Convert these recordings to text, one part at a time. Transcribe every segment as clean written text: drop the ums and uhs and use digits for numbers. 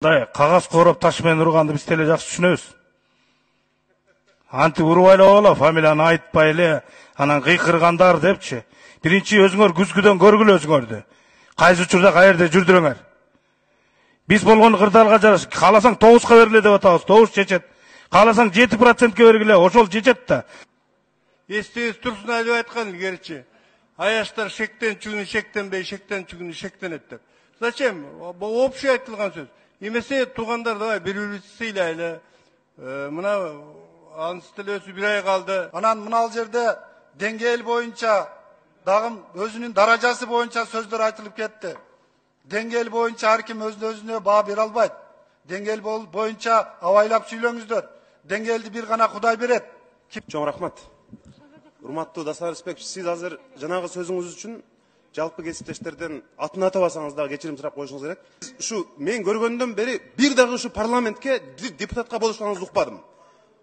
Кагаз короп таш менен урганды биз деле жакшы түшүнөбүз. Анти урбай эле фамилияны айтпай эле, анан кыйкыргандар депчи. Биринчи өзүңөр күзгүдөн көргүлө өзүңөрдү. Кайсы учурда каерде жүрдүрөңөр. Биз болгон кырдаалга жараш, кааласаң 9га бергиле деп атабыз, 9 чечет. Кааласаң 7%ке бергиле, ошол чечет да. Эстебиз турсун айтып айткан илгеричи. Аяштар шектен чүгүнү шектенбей, шектен чүгүнү шектенет деп. Зачем? Бул общий айтылган сөз. Эмесе туугандар давай бири-бирибизди сыйлайлы. Мына анысы деле өсүп 1 ай калды. Анан мына жерде деңгээл боюнча дагы өзүнүн даражасы боюнча сөздөр айтылып кетти. Деңгээл боюнча ар ким өзүнө баа бере албайт. Деңгээл боюнча абайлап сүйлөңүздөр. Деңгээлди бир гана Кудай берет. Чоң рахмат. Урматтуу Дастан Рыспекович, сиз азыр жанагы сөзүңүз үчүн жалпы кесиптештерден атын атабасаңыз дагы кечирим сурап коюшуңуз керек. Ушу мен көргөндөн бери бир дагы ушу парламентке депутатка болушуңузду укпадым.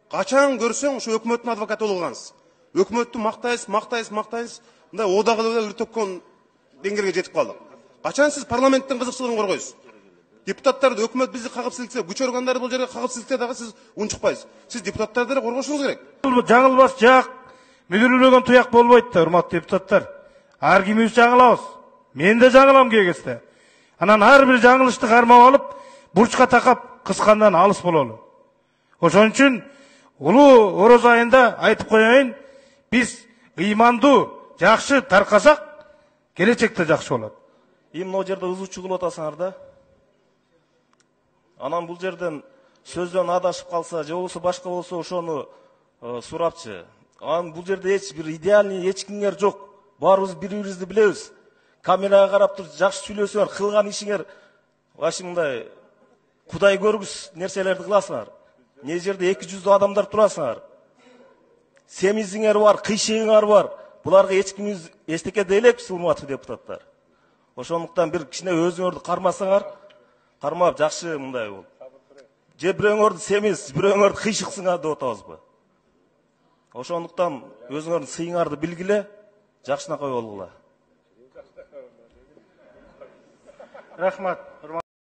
Качан көрсөң ушу өкмөттүн адвокаты болгонсуз. Өкмөттү мактайсыз, мындай одагы эле үртөккөн деңгээлге жетип калдык. Качан сиз парламенттин кызыкчылыгын коргойсуз? Депутаттарды өкмөт бизди кагып силксе, күч органдары бул жерге кагып силксе дагы сиз унчукпайсыз. Сиз депутаттарды эле коргошуңуз керек. Жаңылбас жак, мүдүрүлгөн туяк болбойт да, урматтуу депутаттар. Ар кимибиз жаңылабыз. Мен да жаңылам кээ кезде. Анан ар бир жаңылышты кармап алып, бурчка такап кыскандан алыс бололу. Ошон үчүн улуу ороз айында айтып коеюн, биз ыймандуу, жакшы таркасак, келечекте жакшы болот. Мына жерде ызуучу кылып атасыңар да. Анан бул жерден сөздөн адашып калса, же болбосо башка болсо ошону сурапчы. Анан бул жерде эч бир идеальный эч кимдер жок. Баарыбыз бири-бирибизди билебиз. Камерага карап туруп жакшы сүйлөсөңөр, кылган ишиңер башы мындай Кудай көргүс нерселерди кыласыңар. Не жерде 200 адамдар турасыңар. Семизиңер бар, кыйшыгыңар бар. Буларга эч кимиз эчтеке деелекпиз, урматтуу депутаттар. Ошондуктан бир кичине өзүңөрдү кармасаңар, кармап жакшы мындай болуп. Же бирөөңөрдү семиз, бирөөңөрдү кыйшыксыңар деп атабызбы? Ошондуктан өзүңөрдүн сыйыңарды билгиле, жакшынакай болгула. Рахмат.